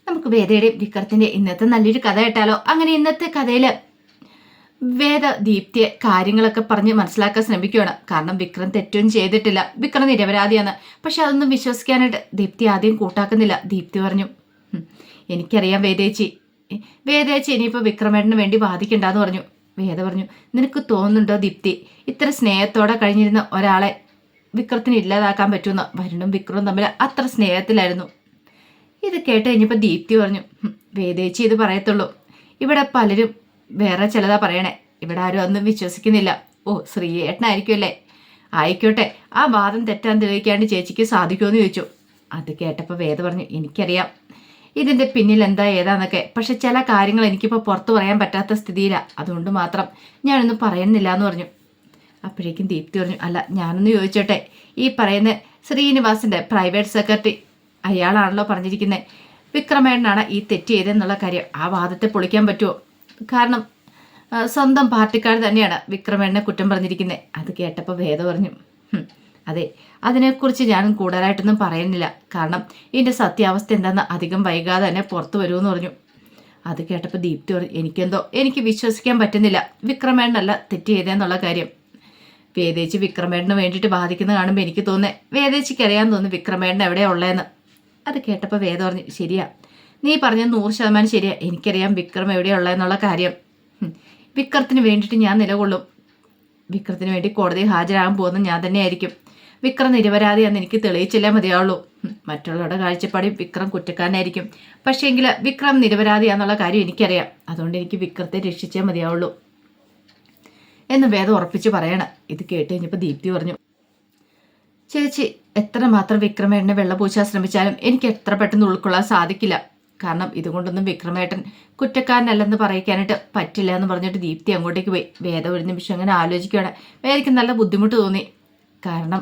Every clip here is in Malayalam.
നമുക്ക് വേദയുടെയും വിക്രത്തിന്റെ ഇന്നത്തെ നല്ലൊരു കഥ കേട്ടാലോ? അങ്ങനെ ഇന്നത്തെ കഥയില് വേദ ദീപ്തിയെ കാര്യങ്ങളൊക്കെ പറഞ്ഞ് മനസ്സിലാക്കാൻ ശ്രമിക്കുകയാണ്. കാരണം വിക്രം തെറ്റൊന്നും ചെയ്തിട്ടില്ല, വിക്രം നിരപരാധിയാണ്. പക്ഷെ അതൊന്നും വിശ്വസിക്കാനായിട്ട് ദീപ്തി ആദ്യം കൂട്ടാക്കുന്നില്ല. ദീപ്തി പറഞ്ഞു, എനിക്കറിയാം വേദേച്ചി, വേദേച്ചി ഇനിയിപ്പോൾ വിക്രമേട്ടന് വേണ്ടി വാദിക്കണ്ടെന്ന് പറഞ്ഞു. വേദ പറഞ്ഞു, നിനക്ക് തോന്നുന്നുണ്ടോ ദീപ്തി, ഇത്ര സ്നേഹത്തോടെ കഴിഞ്ഞിരുന്ന ഒരാളെ വിക്രത്തിന് ഇല്ലാതാക്കാൻ പറ്റുമെന്ന്? വരുണും വിക്രവും തമ്മിൽ അത്ര സ്നേഹത്തിലായിരുന്നു. ഇത് കേട്ട് കഴിഞ്ഞപ്പോൾ ദീപ്തി പറഞ്ഞു, വേദേച്ചി ഇത് പറയത്തുള്ളൂ, ഇവിടെ പലരും വേറെ ചിലതാ പറയണേ, ഇവിടെ ആരും ഒന്നും വിശ്വസിക്കുന്നില്ല. ഓ, ശ്രീയേട്ടനായിരിക്കുമല്ലേ? ആയിക്കോട്ടെ, ആ വാദം തെറ്റാൻ തെളിയിക്കാണ്ട് ചേച്ചിക്ക് സാധിക്കുമെന്ന് ചോദിച്ചു. അത് കേട്ടപ്പോൾ വേദ പറഞ്ഞു, എനിക്കറിയാം ഇതിൻ്റെ പിന്നിൽ എന്താ ഏതാന്നൊക്കെ, പക്ഷെ ചില കാര്യങ്ങൾ എനിക്കിപ്പോൾ പുറത്തു പറയാൻ പറ്റാത്ത സ്ഥിതിയിലാണ്, അതുകൊണ്ട് മാത്രം ഞാനൊന്നും പറയുന്നില്ല എന്ന് പറഞ്ഞു. അപ്പോഴേക്കും ദീപ്തി പറഞ്ഞു, അല്ല ഞാനൊന്ന് ചോദിച്ചോട്ടെ, ഈ പറയുന്ന ശ്രീനിവാസിൻ്റെ പ്രൈവറ്റ് സെക്രട്ടറി അയാളാണല്ലോ പറഞ്ഞിരിക്കുന്നത് വിക്രമേട്ടനാണ് ഈ തെറ്റ് ചെയ്തതെന്നുള്ള കാര്യം. ആ വാദത്തെ പൊളിക്കാൻ പറ്റുമോ? കാരണം സ്വന്തം പാർട്ടിക്കാർ തന്നെയാണ് വിക്രമേട്ടനെ കുറ്റം പറഞ്ഞിരിക്കുന്നത്. അത് കേട്ടപ്പോൾ വേദ പറഞ്ഞു, അതെ, അതിനെക്കുറിച്ച് ഞാനും കൂടുതലായിട്ടൊന്നും പറയുന്നില്ല, കാരണം ഇതിൻ്റെ സത്യാവസ്ഥ എന്താണെന്ന് അധികം വൈകാതെ തന്നെ പുറത്തു വരുമെന്ന് പറഞ്ഞു. അത് കേട്ടപ്പോൾ ദീപ്തി പറഞ്ഞു, എനിക്ക് വിശ്വസിക്കാൻ പറ്റുന്നില്ല വിക്രമേട്ടനല്ല തെറ്റ് ചെയ്തതെന്നുള്ള കാര്യം. വേദേച്ചി വിക്രമേട്ടന് വേണ്ടിയിട്ട് ബാധിക്കുന്ന കാണുമ്പോൾ എനിക്ക് തോന്നുന്നത് വേദേച്ചിക്ക് അറിയാൻ തോന്നുന്നു വിക്രമേട്ടൻ എവിടെയാണ് ഉള്ളതെന്ന്. അത് കേട്ടപ്പോൾ വേദ പറഞ്ഞു, ശരിയാ, നീ പറഞ്ഞത് 100% ശരിയാ, എനിക്കറിയാം വിക്രം എവിടെയാണ് ഉള്ളതെന്നുള്ള കാര്യം. വിക്രത്തിന് വേണ്ടിയിട്ട് ഞാൻ നിലകൊള്ളും, വിക്രത്തിന് വേണ്ടി കോടതിയിൽ ഹാജരാകാൻ പോകുന്നത് ഞാൻ തന്നെയായിരിക്കും. വിക്രം നിരപരാധിയാണെന്ന് എനിക്ക് തെളിയിച്ചില്ലേ മതിയാവുള്ളൂ. മറ്റുള്ളവരുടെ കാഴ്ചപ്പാടിൽ വിക്രം കുറ്റക്കാരനായിരിക്കും, പക്ഷേ എങ്കിൽ വിക്രം നിരപരാധിയാന്നുള്ള കാര്യം എനിക്കറിയാം, അതുകൊണ്ട് എനിക്ക് വിക്രത്തെ രക്ഷിച്ചേ മതിയാവുള്ളൂ എന്ന് വേദം ഉറപ്പിച്ച് പറയണം. ഇത് കേട്ട് കഴിഞ്ഞപ്പോൾ ദീപ്തി പറഞ്ഞു, ചേച്ചി എത്രമാത്രം വിക്രമേട്ടനെ വെള്ളപൂശാൻ ശ്രമിച്ചാലും എനിക്ക് എത്ര പെട്ടെന്ന് ഉൾക്കൊള്ളാൻ സാധിക്കില്ല, കാരണം ഇതുകൊണ്ടൊന്നും വിക്രമേട്ടൻ കുറ്റക്കാരനല്ലെന്ന് പറയിക്കാനായിട്ട് പറ്റില്ല എന്ന് പറഞ്ഞിട്ട് ദീപ്തി അങ്ങോട്ടേക്ക് പോയി. വേദ ഒരു നിമിഷം അങ്ങനെ ആലോചിക്കുകയാണ്. വേദയ്ക്ക് നല്ല ബുദ്ധിമുട്ട് തോന്നി, കാരണം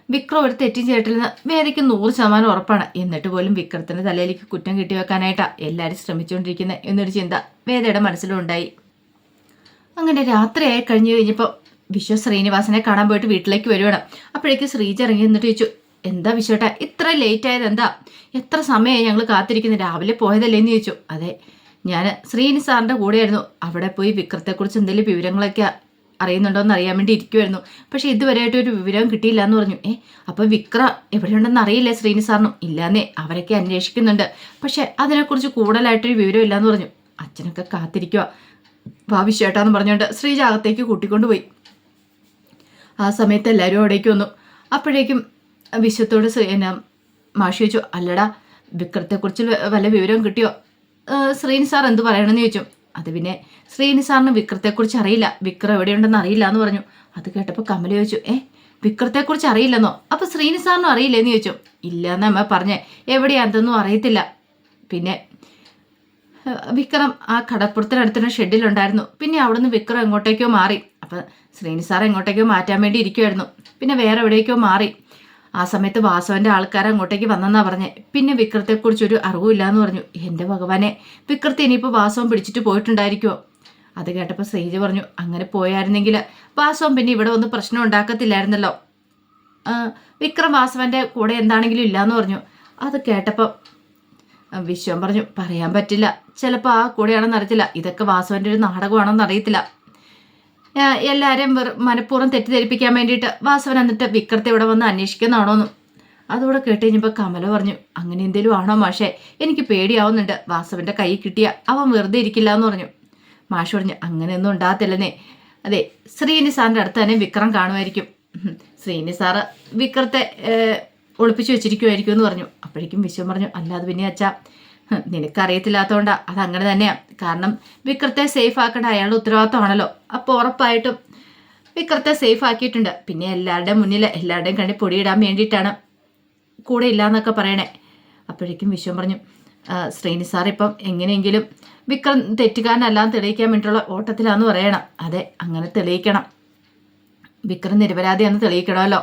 വിക്രം ഒരു തെറ്റും ചെയ്തിട്ടില്ലെന്ന് വേദയ്ക്ക് 100% ഉറപ്പാണ്. എന്നിട്ട് പോലും വിക്രത്തിൻ്റെ തലയിലേക്ക് കുറ്റം കെട്ടിവെക്കാനായിട്ടാണ് എല്ലാവരും ശ്രമിച്ചുകൊണ്ടിരിക്കുന്നത് എന്നൊരു ചിന്ത വേദയുടെ മനസ്സിലുണ്ടായി. അങ്ങനെ രാത്രിയായി കഴിഞ്ഞു കഴിഞ്ഞപ്പോൾ വിശ്വ ശ്രീനിവാസനെ കാണാൻ പോയിട്ട് വീട്ടിലേക്ക് വരുവാണ്. അപ്പോഴേക്ക് ശ്രീജ ഇറങ്ങി എന്നിട്ട് ചോദിച്ചു, എന്താ വിശ്വട്ടാ ഇത്ര ലേറ്റ് ആയത്? എന്താ എത്ര സമയമായി ഞങ്ങൾ കാത്തിരിക്കുന്നത്? രാവിലെ പോയതല്ലേ എന്ന് ചോദിച്ചു. അതെ, ഞാൻ ശ്രീനി സാറിൻ്റെ കൂടെയായിരുന്നു, അവിടെ പോയി വിക്രത്തെക്കുറിച്ച് എന്തെങ്കിലും വിവരങ്ങളൊക്കെ അറിയുന്നുണ്ടോ എന്ന് അറിയാൻ വേണ്ടി ഇരിക്കുമായിരുന്നു, പക്ഷെ ഇതുവരെയായിട്ട് ഒരു വിവരവും കിട്ടിയില്ല എന്ന് പറഞ്ഞു. അപ്പോൾ വിക്ര എവിടെയുണ്ടെന്ന് അറിയില്ലേ ശ്രീനി സാറിനും? ഇല്ലാന്നേ, അവരൊക്കെ അന്വേഷിക്കുന്നുണ്ട്, പക്ഷെ അതിനെക്കുറിച്ച് കൂടുതലായിട്ടൊരു വിവരം ഇല്ലയെന്ന് പറഞ്ഞു. അച്ഛനൊക്കെ കാത്തിരിക്കുക, ഭാവിശ്യേട്ടാന്ന് പറഞ്ഞുകൊണ്ട് ശ്രീജ അകത്തേക്ക് കൂട്ടിക്കൊണ്ടുപോയി. ആ സമയത്ത് എല്ലാവരും അവിടേക്ക് വന്നു. അപ്പോഴേക്കും വിശ്വത്തോട് മാഷി ചോദിച്ചു, അല്ലടാ വിക്രത്തെക്കുറിച്ച് വല്ല വിവരവും കിട്ടിയോ? ശ്രീനി സാർ എന്ത് പറയണമെന്ന് ചോദിച്ചു. അത് പിന്നെ ശ്രീനി സാറിന് വിക്രത്തെക്കുറിച്ച് അറിയില്ല, വിക്രം എവിടെയുണ്ടെന്ന് അറിയില്ല എന്ന് പറഞ്ഞു. അത് കേട്ടപ്പോൾ കമല ചോദിച്ചു, വിക്രത്തെക്കുറിച്ച് അറിയില്ലെന്നോ? അപ്പോൾ ശ്രീനി സാറിനും അറിയില്ലെന്ന് ചോദിച്ചു. ഇല്ലയെന്ന് അമ്മ പറഞ്ഞേ, എവിടെയാണെന്നൊന്നും അറിയത്തില്ല. പിന്നെ വിക്രം ആ കടപ്പുറത്തിനടുത്തുള്ള ഷെഡിലുണ്ടായിരുന്നു, പിന്നെ അവിടുന്ന് വിക്രം എങ്ങോട്ടേക്കോ മാറി. അപ്പം ശ്രീനി സാർ എങ്ങോട്ടേക്കോ മാറ്റാൻ വേണ്ടി ഇരിക്കുമായിരുന്നു, പിന്നെ വേറെ എവിടേക്കോ മാറി. ആ സമയത്ത് വാസവൻ്റെ ആൾക്കാർ അങ്ങോട്ടേക്ക് വന്നെന്നാ പറഞ്ഞേ. പിന്നെ വിക്രത്തെക്കുറിച്ചൊരു അറിവില്ല എന്ന് പറഞ്ഞു. എൻ്റെ ഭഗവാനെ, വിക്രത്തെ ഇനിയിപ്പോൾ വാസവൻ പിടിച്ചിട്ട് പോയിട്ടുണ്ടായിരിക്കുമോ? അത് കേട്ടപ്പോൾ ശ്രീജ പറഞ്ഞു, അങ്ങനെ പോയായിരുന്നെങ്കിൽ വാസവൻ പിന്നെ ഇവിടെ വന്ന് പ്രശ്നം ഉണ്ടാക്കത്തില്ലായിരുന്നല്ലോ. വിക്രം വാസവൻ്റെ കൂടെ എന്താണെങ്കിലും ഇല്ലയെന്ന് പറഞ്ഞു. അത് കേട്ടപ്പോൾ വിശ്വം പറഞ്ഞു, പറയാൻ പറ്റില്ല, ചിലപ്പോൾ ആ കൂടെയാണെന്ന് അറിയത്തില്ല, ഇതൊക്കെ വാസവൻ്റെ ഒരു നാടകമാണെന്ന് അറിയത്തില്ല, എല്ലാവരെയും മനഃപൂർവ്വം തെറ്റിദ്ധരിപ്പിക്കാൻ വേണ്ടിയിട്ട് വാസവൻ എന്നിട്ട് വിക്രത്തെ ഇവിടെ വന്ന് അന്വേഷിക്കുന്നതാണോന്നും. അതുകൂടെ കേട്ട് കഴിഞ്ഞപ്പോൾ കമല പറഞ്ഞു, അങ്ങനെ എന്തെങ്കിലും ആണോ മാഷേ? എനിക്ക് പേടിയാവുന്നുണ്ട്, വാസവൻ്റെ കൈ കിട്ടിയ അവൻ വെറുതെ ഇരിക്കില്ല എന്ന് പറഞ്ഞു. മാഷ് പറഞ്ഞു, അങ്ങനെയൊന്നും ഉണ്ടാകത്തില്ലെന്നേ. അതെ, ശ്രീനി സാറിൻ്റെ അടുത്ത് തന്നെ വിക്രം കാണുമായിരിക്കും, ശ്രീനി സാറ് വിക്രത്തെ ഒളിപ്പിച്ചു വെച്ചിരിക്കുമായിരിക്കും എന്ന് പറഞ്ഞു. അപ്പോഴേക്കും വിശ്വം പറഞ്ഞു, അല്ലാതെ പിന്നെ അച്ഛാ, നിനക്കറിയത്തില്ലാത്തതുകൊണ്ടാണ്, അതങ്ങനെ തന്നെയാണ്, കാരണം വിക്രത്തെ സേഫ് ആക്കേണ്ട അയാളുടെ ഉത്തരവാദിത്തമാണല്ലോ, അപ്പോൾ ഉറപ്പായിട്ടും വിക്രത്തെ സേഫ് ആക്കിയിട്ടുണ്ട്. പിന്നെ എല്ലാവരുടെയും മുന്നിൽ എല്ലാവരുടെയും കണ്ടി പൊടിയിടാൻ വേണ്ടിയിട്ടാണ് കൂടെ ഇല്ലയെന്നൊക്കെ പറയണേ. അപ്പോഴേക്കും വിശ്വം പറഞ്ഞു, ശ്രീനി സാർ ഇപ്പം എങ്ങനെയെങ്കിലും വിക്രം തെറ്റുകാരനെല്ലാം തെളിയിക്കാൻ വേണ്ടിയിട്ടുള്ള ഓട്ടത്തിലാണെന്ന് പറയണം. അതെ, അങ്ങനെ തെളിയിക്കണം, വിക്രം നിരപരാധിയാണെന്ന് തെളിയിക്കണമല്ലോ,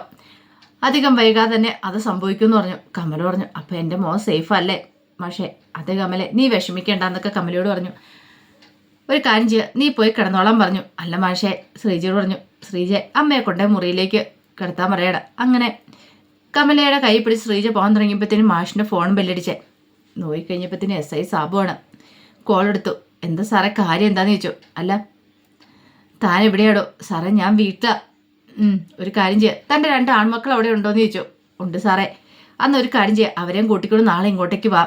അധികം വൈകാതെ തന്നെ അത് സംഭവിക്കുമെന്ന് പറഞ്ഞു. കമല പറഞ്ഞു, അപ്പോൾ എൻ്റെ മോൻ സേഫ് അല്ലേ മാഷേ? അതെ കമലെ, നീ വിഷമിക്കേണ്ടെന്നൊക്കെ കമലയോട് പറഞ്ഞു. ഒരു കാര്യം ചെയ്യുക, നീ പോയി കിടന്നോളാൻ പറഞ്ഞു. അല്ല മാഷേ, ശ്രീജയോട് പറഞ്ഞു. ശ്രീജ അമ്മയെ കൊണ്ടേ മുറിയിലേക്ക് കിടത്താൻ പറയണം. അങ്ങനെ കമലയുടെ കൈ പിടിച്ച് ശ്രീജ പോകാൻ തുടങ്ങിയപ്പോഴത്തേനും മാഷിൻ്റെ ഫോൺ ബെല്ലടിച്ചേ. നോക്കിക്കഴിഞ്ഞപ്പോഴത്തേന് SI സാബുവാണ്. കോളെടുത്തു. എന്താ സാറേ കാര്യം എന്താണെന്ന് ചോദിച്ചു. അല്ല താൻ എവിടെയാടോ? സാറേ ഞാൻ വീട്ടിലാണ്. ഒരു കാര്യം ചെയ്യുക, തൻ്റെ 2 ആൺമക്കൾ അവിടെ ഉണ്ടോയെന്ന് ചോദിച്ചു. ഉണ്ട് സാറേ. അന്ന് ഒരു കാര്യം ചെയ്യുക, അവരെയും കൂട്ടിക്കൊണ്ട് നാളെ ഇങ്ങോട്ടേക്ക് വാ.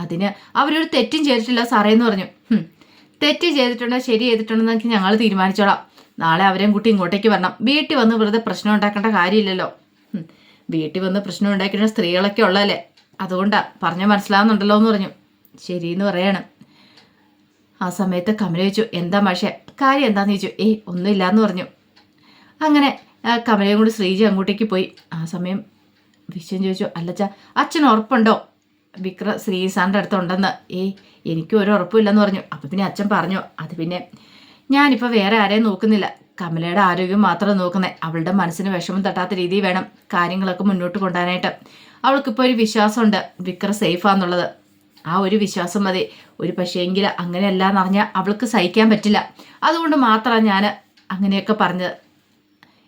അതിന് അവരൊരു തെറ്റും ചെയ്തിട്ടില്ല സാറേ എന്ന് പറഞ്ഞു. തെറ്റ് ചെയ്തിട്ടുണ്ടോ ശരി ചെയ്തിട്ടുണ്ടെന്നൊക്കെ ഞങ്ങൾ തീരുമാനിച്ചോളാം. നാളെ അവരെയും കൂട്ടി ഇങ്ങോട്ടേക്ക് വരണം. വീട്ടിൽ വന്ന് വെറുതെ പ്രശ്നം ഉണ്ടാക്കേണ്ട കാര്യമില്ലല്ലോ. വീട്ടിൽ വന്ന് പ്രശ്നം ഉണ്ടാക്കിയിട്ട് സ്ത്രീകളൊക്കെ ഉള്ളതല്ലേ, അതുകൊണ്ടാണ് പറഞ്ഞാൽ മനസ്സിലാവുന്നുണ്ടല്ലോ എന്ന് പറഞ്ഞു. ശരിയെന്ന് പറയാണ്. ആ സമയത്ത് കമല ചോദിച്ചു, എന്താ മാഷേ കാര്യം എന്താണെന്ന് ചോദിച്ചു. ഒന്നുമില്ലാന്ന് പറഞ്ഞു. അങ്ങനെ കമലയും കൂടി ശ്രീജ അങ്ങോട്ടേക്ക് പോയി. ആ സമയം വിശ്വൻ ചോദിച്ചു, അല്ലച്ചാ അച്ഛൻ ഉറപ്പുണ്ടോ ശ്രീസാറിൻ്റെ അടുത്തുണ്ടെന്ന്? എനിക്കും ഒരു ഉറപ്പില്ലെന്ന് പറഞ്ഞു. അപ്പം പിന്നെ അച്ഛൻ പറഞ്ഞു, അത് പിന്നെ ഞാനിപ്പോൾ വേറെ ആരെയും നോക്കുന്നില്ല, കമലയുടെ ആരോഗ്യം മാത്രം നോക്കുന്നത്. അവളുടെ മനസ്സിന് വിഷമം തട്ടാത്ത രീതിയിൽ വേണം കാര്യങ്ങളൊക്കെ മുന്നോട്ട് കൊണ്ടുപോകാനായിട്ട്. അവൾക്കിപ്പോൾ ഒരു വിശ്വാസമുണ്ട് സേഫാന്നുള്ളത്. ആ ഒരു വിശ്വാസം മതി. ഒരു പക്ഷേങ്കിൽ അങ്ങനെയല്ല എന്ന് പറഞ്ഞാൽ അവൾക്ക് സഹിക്കാൻ പറ്റില്ല. അതുകൊണ്ട് മാത്രമാണ് ഞാൻ അങ്ങനെയൊക്കെ പറഞ്ഞത്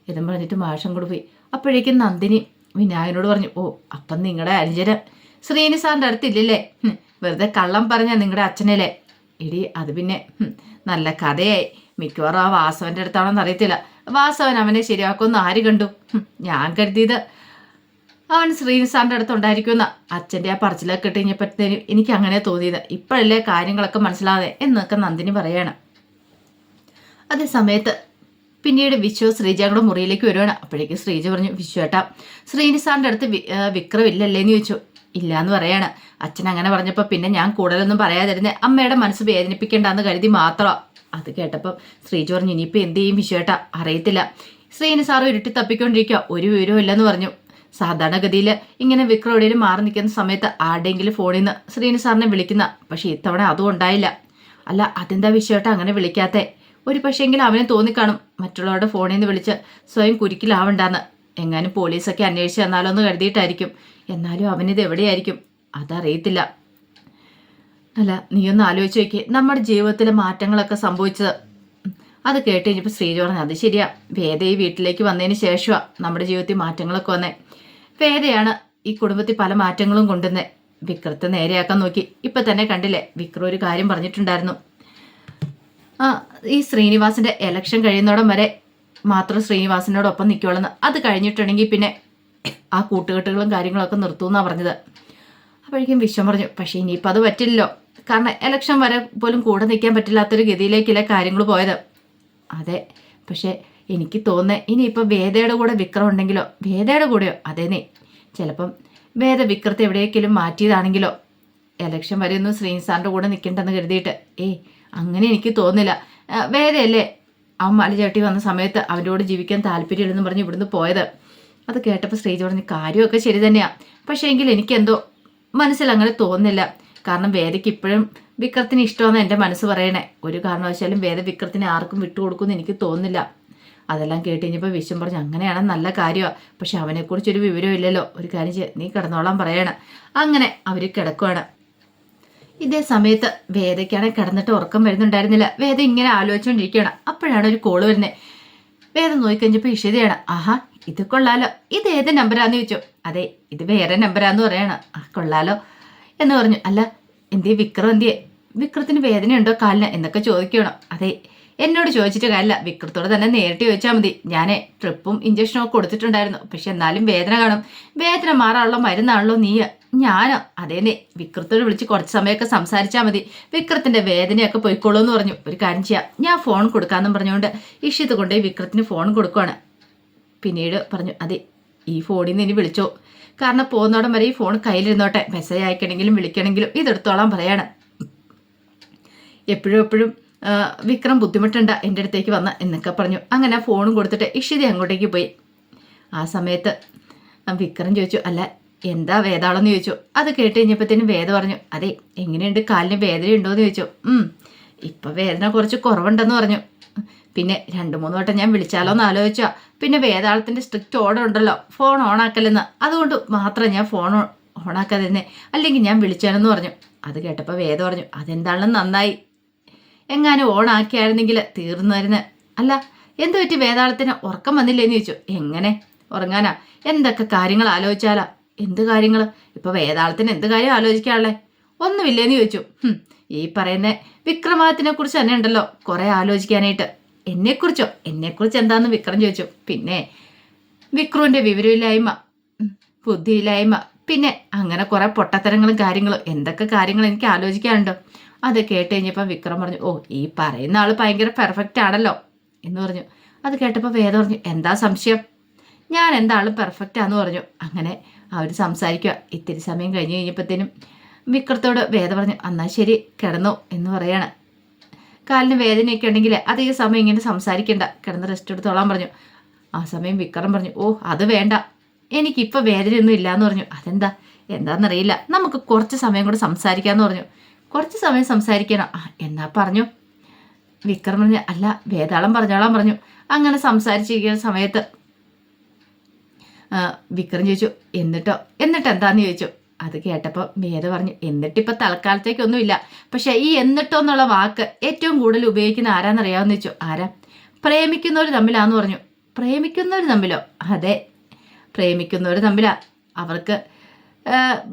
എന്നും പറഞ്ഞിട്ട് മാഷം കൂടെ പോയി. അപ്പോഴേക്കും നന്ദിനി വിനായകനോട് പറഞ്ഞു, അപ്പം നിങ്ങളുടെ അനുജന് ശ്രീനി സാറിൻ്റെ അടുത്തില്ലല്ലേ? വെറുതെ കള്ളം പറഞ്ഞാൽ നിങ്ങളുടെ അച്ഛനല്ലേ? എടി അത് പിന്നെ നല്ല കഥയായി. മിക്കവാറും ആ വാസവൻ്റെ അടുത്താണോന്ന് അറിയത്തില്ല. വാസവൻ അവനെ ശരിയാക്കുമെന്ന് ആര് കണ്ടു? ഞാൻ കരുതിയത് അവൻ ശ്രീനി സാറിൻ്റെ അടുത്തുണ്ടായിരിക്കുമെന്ന. അച്ഛൻ്റെ ആ പറച്ചിലൊക്കെ ഇട്ടുകഴിഞ്ഞപ്പോഴത്തേനും എനിക്ക് അങ്ങനെ തോന്നിയത്. ഇപ്പോഴല്ലേ കാര്യങ്ങളൊക്കെ മനസ്സിലാതെ എന്നൊക്കെ നന്ദിനി പറയാണ്. അതേ സമയത്ത് പിന്നീട് വിശ്വ ശ്രീജയുടെ മുറിയിലേക്ക് വരുവാണ്. അപ്പോഴേക്കും ശ്രീജ പറഞ്ഞു, വിശ്വേട്ടാ ശ്രീനി സാറിൻ്റെ അടുത്ത് വിക്രം ഇല്ലല്ലേന്ന് ചോദിച്ചു. ഇല്ലയെന്ന് പറയാണ്. അച്ഛൻ അങ്ങനെ പറഞ്ഞപ്പോൾ പിന്നെ ഞാൻ കൂടുതലൊന്നും പറയാതിരുന്നേ, അമ്മയുടെ മനസ്സ് വേദനിപ്പിക്കേണ്ടെന്ന് കരുതി മാത്രമാണ്. അത് കേട്ടപ്പോൾ ശ്രീജ പറഞ്ഞു, ഇനിയിപ്പോൾ എന്ത് ചെയ്യും വിശ്വേട്ടാ? അറിയത്തില്ല. ശ്രീനി സാറ് ഇരുട്ടി തപ്പിക്കൊണ്ടിരിക്കുക, ഒരു വിവരവും ഇല്ലെന്ന് പറഞ്ഞു. സാധാരണഗതിയിൽ ഇങ്ങനെ വിക്രം എവിടെയും മാറി നിൽക്കുന്ന സമയത്ത് ആരുടെയെങ്കിലും ഫോണിൽ നിന്ന് ശ്രീനി സാറിനെ വിളിക്കുന്ന, പക്ഷേ ഇത്തവണ അതും ഉണ്ടായില്ല. അല്ല അതെന്താ വിശ്വേട്ടാ അങ്ങനെ വിളിക്കാത്തേ? ഒരു പക്ഷേങ്കിൽ അവന് തോന്നിക്കാണും മറ്റുള്ളവരുടെ ഫോണിൽ നിന്ന് വിളിച്ച് സ്വയം കുരുക്കിലാവണ്ടെന്ന്. എങ്ങാനും പോലീസൊക്കെ അന്വേഷിച്ച് തന്നാലോ എന്ന് കരുതിയിട്ടായിരിക്കും. എന്നാലും അവനിത് എവിടെയായിരിക്കും അതറിയത്തില്ല. അല്ല നീയൊന്ന് ആലോചിച്ച് നോക്കി, നമ്മുടെ ജീവിതത്തിലെ മാറ്റങ്ങളൊക്കെ സംഭവിച്ചത്. അത് കേട്ട് കഴിഞ്ഞപ്പോൾ ശ്രീജ പറഞ്ഞു, അത് ശരിയാ, വേദ ഈ വീട്ടിലേക്ക് വന്നതിന് ശേഷമാണ് നമ്മുടെ ജീവിതത്തിൽ മാറ്റങ്ങളൊക്കെ വന്നേ. വേദയാണ് ഈ കുടുംബത്തിൽ പല മാറ്റങ്ങളും കൊണ്ടുവന്നേ. വിക്രത്തെ നേരെയാക്കാൻ നോക്കി. ഇപ്പം തന്നെ കണ്ടില്ലേ വിക്രം ഒരു കാര്യം പറഞ്ഞിട്ടുണ്ടായിരുന്നു, ഈ ശ്രീനിവാസിൻ്റെ എലക്ഷൻ കഴിയുന്നോടം വരെ മാത്രം ശ്രീനിവാസിനോടൊപ്പം നിൽക്കുള്ളെന്ന്. അത് കഴിഞ്ഞിട്ടുണ്ടെങ്കിൽ പിന്നെ ആ കൂട്ടുകെട്ടുകളും കാര്യങ്ങളൊക്കെ നിർത്തുമെന്നാണ് പറഞ്ഞത്. അപ്പോഴേക്കും വിശ്വം പറഞ്ഞു, പക്ഷേ ഇനിയിപ്പോൾ അത് പറ്റില്ലല്ലോ, കാരണം എലക്ഷൻ വരെ പോലും കൂടെ നിൽക്കാൻ പറ്റില്ലാത്തൊരു ഗതിയിലേക്കല്ലേ കാര്യങ്ങൾ പോയത്. അതെ, പക്ഷേ എനിക്ക് തോന്നുന്നത് ഇനിയിപ്പോൾ വേദയുടെ കൂടെ വിക്രം ഉണ്ടെങ്കിലോ, വേദയുടെ കൂടെയോ, അതേന്നേ ചിലപ്പം വേദ വിക്രത്തെ എവിടേക്കെങ്കിലും മാറ്റിയതാണെങ്കിലോ, എലക്ഷൻ വരെ ഒന്നും ശ്രീനിസാറിൻ്റെ കൂടെ നിൽക്കണ്ടെന്ന് കരുതിയിട്ട്. അങ്ങനെ എനിക്ക് തോന്നില്ല. വേദയല്ലേ അവൻ മലചാട്ടി വന്ന സമയത്ത് അവൻ്റെ കൂടെ ജീവിക്കാൻ താല്പര്യമില്ലെന്ന് പറഞ്ഞ് ഇവിടുന്ന് പോയത്. അത് കേട്ടപ്പോൾ ശ്രീജ പറഞ്ഞ്, കാര്യമൊക്കെ ശരി തന്നെയാണ്, പക്ഷേ എങ്കിൽ എനിക്കെന്തോ മനസ്സിൽ അങ്ങനെ തോന്നുന്നില്ല. കാരണം വേദയ്ക്ക് ഇപ്പോഴും വിക്രത്തിന് ഇഷ്ടമെന്ന് എൻ്റെ മനസ്സ് പറയണേ. ഒരു കാരണവശാലും വേദ വിക്രത്തിനെ ആർക്കും വിട്ടുകൊടുക്കുമെന്ന് എനിക്ക് തോന്നുന്നില്ല. അതെല്ലാം കേട്ട് കഴിഞ്ഞപ്പോൾ വിശ്വം പറഞ്ഞു, അങ്ങനെയാണെന്ന് നല്ല കാര്യമാണ്, പക്ഷെ അവനെക്കുറിച്ചൊരു വിവരമില്ലല്ലോ. ഒരു കാര്യം നീ കിടന്നോളാൻ പറയാണ്. അങ്ങനെ അവർ കിടക്കുവാണ്. ഇതേ സമയത്ത് വേദയ്ക്കാണെങ്കിൽ കിടന്നിട്ട് ഉറക്കം വരുന്നുണ്ടായിരുന്നില്ല. വേദ ഇങ്ങനെ ആലോചിച്ചുകൊണ്ടിരിക്കുകയാണ്. അപ്പോഴാണ് ഒരു കോള് വരുന്നത്. വേദ നോക്കിക്കഴിഞ്ഞപ്പോൾ ഇഷിതയാണ്. ആഹാ ഇത് കൊള്ളാലോ, ഇത് ഏത് നമ്പരാന്ന് ചോദിച്ചു. അതെ ഇത് വേറെ നമ്പരാന്ന് പറയാണ്. കൊള്ളാലോ എന്ന് പറഞ്ഞു. അല്ല എന്തിയെ വിക്രം എന്തിയെ? വിക്രത്തിന് വേദനയുണ്ടോ കാലിന് എന്നൊക്കെ ചോദിക്കണം. അതെ എന്നോട് ചോദിച്ചിട്ട് കാര്യമില്ല, വിക്രത്തോട് തന്നെ നേരിട്ട് ചോദിച്ചാൽ മതി. ഞാൻ ട്രിപ്പും ഇഞ്ചക്ഷനും ഒക്കെ കൊടുത്തിട്ടുണ്ടായിരുന്നു, പക്ഷെ എന്നാലും വേദന കാണും. വേദന മാറാനുള്ള മരുന്നാണല്ലോ നീ. ഞാനോ? അതേന്നെ, വിക്രത്തോട് വിളിച്ച് കുറച്ച് സമയമൊക്കെ സംസാരിച്ചാൽ മതി, വിക്രത്തിന്റെ വേദനയൊക്കെ പോയിക്കോളൂ എന്ന് പറഞ്ഞു. ഒരു കാര്യം ചെയ്യാം, ഞാൻ ഫോൺ കൊടുക്കാമെന്നും പറഞ്ഞുകൊണ്ട് ഇഷിത് കൊണ്ടേ വിക്രത്തിന് ഫോൺ കൊടുക്കുവാണ്. പിന്നീട് പറഞ്ഞു, അതെ ഈ ഫോണിൽ നിന്ന് ഇനി വിളിച്ചോ, കാരണം പോകുന്നോടം വരെ ഈ ഫോൺ കയ്യിലിരുന്നോട്ടെ, മെസ്സേജ് അയക്കണമെങ്കിലും വിളിക്കണമെങ്കിലും ഇതെടുത്തോളാൻ പറയാണ്. എപ്പോഴും വിക്രം ബുദ്ധിമുട്ടുണ്ട് എൻ്റെ അടുത്തേക്ക് വന്ന എന്നൊക്കെ പറഞ്ഞു. അങ്ങനെ ഫോണും കൊടുത്തിട്ട് ഇഷിത അങ്ങോട്ടേക്ക് പോയി. ആ സമയത്ത് വിക്രം ചോദിച്ചു, അല്ല എന്താ വേദാളെന്ന് ചോദിച്ചു. അത് കേട്ട് കഴിഞ്ഞപ്പോഴത്തേനും വേദ പറഞ്ഞു, അതെ എങ്ങനെയുണ്ട് കാലിന് വേദനയുണ്ടോയെന്ന് ചോദിച്ചു. ഇപ്പം വേദന കുറച്ച് കുറവുണ്ടെന്ന് പറഞ്ഞു. പിന്നെ 2-3 വട്ടം ഞാൻ വിളിച്ചാലോ എന്ന് ആലോചിച്ചാൽ പിന്നെ വേദാളത്തിൻ്റെ സ്ട്രിക്റ്റ് ഓർഡർ ഉണ്ടല്ലോ ഫോൺ ഓണാക്കലെന്ന്, അതുകൊണ്ട് മാത്രം ഞാൻ ഫോൺ ഓണാക്കാതിരുന്നേ, അല്ലെങ്കിൽ ഞാൻ വിളിച്ചാലെന്ന് പറഞ്ഞു. അത് കേട്ടപ്പോൾ വേദ പറഞ്ഞു, അതെന്താണെന്ന് നന്നായി, എങ്ങാനും ഓണാക്കിയായിരുന്നെങ്കിൽ തീർന്നായിരുന്നു. അല്ല എന്തു പറ്റി വേദാളത്തിന് ഉറക്കം വന്നില്ലേന്ന് ചോദിച്ചു. എങ്ങനെ ഉറങ്ങാനാ, എന്തൊക്കെ കാര്യങ്ങൾ ആലോചിച്ചാലാ. എന്ത് കാര്യങ്ങൾ? ഇപ്പോൾ വേദാളത്തിന് എന്ത് കാര്യം ആലോചിക്കാനുള്ളേ? ഒന്നുമില്ലേന്ന് ചോദിച്ചു. ഈ പറയുന്ന വിക്രമാദിത്യനെ കുറിച്ച് തന്നെ ഉണ്ടല്ലോ കുറെ ആലോചിക്കാനായിട്ട്. എന്നെക്കുറിച്ച് എന്താന്ന് വിക്രം ചോദിച്ചു. പിന്നെ വിക്രുവിന്റെ വിവരമില്ലായ്മ, ബുദ്ധിയില്ലായ്മ, പിന്നെ അങ്ങനെ കുറെ പൊട്ടത്തരങ്ങളും കാര്യങ്ങളും, എന്തൊക്കെ കാര്യങ്ങൾ എനിക്ക് ആലോചിക്കാനുണ്ടോ. അത് കേട്ട് കഴിഞ്ഞപ്പോൾ വിക്രം പറഞ്ഞു, ഓ ഈ പറയുന്ന ആള് ഭയങ്കര പെർഫെക്റ്റ് ആണല്ലോ എന്ന് പറഞ്ഞു. അത് കേട്ടപ്പോൾ വേദ പറഞ്ഞു, എന്താ സംശയം, ഞാൻ എന്താളും പെർഫെക്റ്റ് ആന്ന് പറഞ്ഞു. അങ്ങനെ അവർ സംസാരിക്കുക. ഇത്തിരി സമയം കഴിഞ്ഞ് കഴിഞ്ഞപ്പോഴത്തേനും വിക്രത്തോട് വേദ പറഞ്ഞു, എന്നാൽ ശരി കിടന്നു എന്ന് പറയാണ്. കാലിന് വേദനയൊക്കെ ഉണ്ടെങ്കിൽ അധിക സമയം ഇങ്ങനെ സംസാരിക്കണ്ട, കിടന്ന് റെസ്റ്റ് എടുത്തോളാൻ പറഞ്ഞു. ആ സമയം വിക്രം പറഞ്ഞു, ഓ അത് വേണ്ട, എനിക്കിപ്പോൾ വേദനയൊന്നും ഇല്ലയെന്ന് പറഞ്ഞു. അതെന്താ, എന്താണെന്നറിയില്ല, നമുക്ക് കുറച്ച് സമയം കൂടെ സംസാരിക്കാമെന്ന് പറഞ്ഞു. കുറച്ച് സമയം സംസാരിക്കണം, എന്നാ പറഞ്ഞു. വിക്രം പറഞ്ഞു, അല്ല വേതാളം പറഞ്ഞോളാൻ പറഞ്ഞു. അങ്ങനെ സംസാരിച്ചിരിക്കുന്ന സമയത്ത് വിക്രം ചോദിച്ചു, എന്നിട്ട് എന്താന്ന് ചോദിച്ചു. അത് കേട്ടപ്പോൾ വേദ പറഞ്ഞു, എന്നിട്ടിപ്പോൾ തൽക്കാലത്തേക്കൊന്നുമില്ല, പക്ഷെ ഈ എന്നിട്ടോ എന്നുള്ള വാക്ക് ഏറ്റവും കൂടുതൽ ഉപയോഗിക്കുന്ന ആരാന്നറിയാമെന്ന് ചോദിച്ചു. ആരാ? പ്രേമിക്കുന്നവർ തമ്മിലാന്ന് പറഞ്ഞു. പ്രേമിക്കുന്നവർ തമ്മിലോ? അതെ, പ്രേമിക്കുന്നവർ തമ്മിലാ. അവർക്ക്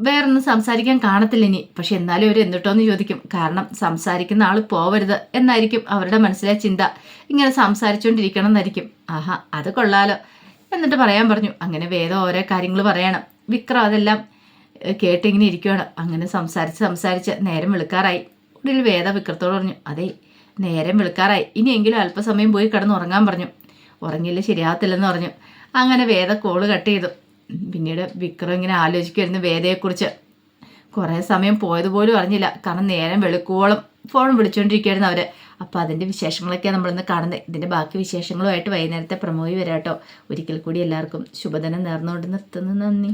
വേറൊന്നും സംസാരിക്കാൻ കാണത്തില്ല ഇനി, പക്ഷെ എന്നാലും അവർ എന്നിട്ടോന്ന് ചോദിക്കും. കാരണം സംസാരിക്കുന്ന ആൾ പോവരുത് എന്നായിരിക്കും അവരുടെ മനസ്സിലെ ചിന്ത. ഇങ്ങനെ സംസാരിച്ചുകൊണ്ടിരിക്കണം എന്നായിരിക്കും. ആഹാ, അത് കൊള്ളാലോ എന്നിട്ട് പറയാൻ പറഞ്ഞു. അങ്ങനെ വേദം ഓരോ കാര്യങ്ങൾ പറയണം. വിക്രം അതെല്ലാം കേട്ടിങ്ങനെ ഇരിക്കുകയാണ്. അങ്ങനെ സംസാരിച്ച് നേരം വെളുക്കാറായി. ഉള്ളിൽ വേദ വിക്രത്തോട് പറഞ്ഞു, അതെ നേരം വെളുക്കാറായി, ഇനിയെങ്കിലും അല്പസമയം പോയി കിടന്ന് ഉറങ്ങാൻ പറഞ്ഞു. ഉറങ്ങിയില്ല ശരിയാകത്തില്ലെന്ന് പറഞ്ഞു. അങ്ങനെ വേദ കോള് കട്ട് ചെയ്തു. പിന്നീട് വിക്രം ഇങ്ങനെ ആലോചിക്കുമായിരുന്നു വേദയെക്കുറിച്ച്. കുറേ സമയം പോയതുപോലും അറിഞ്ഞില്ല, കാരണം നേരം വെളുക്കുവോളം ഫോൺ വിളിച്ചുകൊണ്ടിരിക്കുകയായിരുന്നു അവർ. അപ്പോൾ അതിൻ്റെ വിശേഷങ്ങളൊക്കെയാണ് നമ്മളിന്ന് കാണുന്നത്. ഇതിൻ്റെ ബാക്കി വിശേഷങ്ങളുമായിട്ട് വൈകുന്നേരത്തെ പ്രമോയി വരാട്ടോ. ഒരിക്കൽ കൂടി എല്ലാവർക്കും ശുഭദിനം നേർന്നുകൊണ്ട് നിർത്തുന്നു. നന്ദി.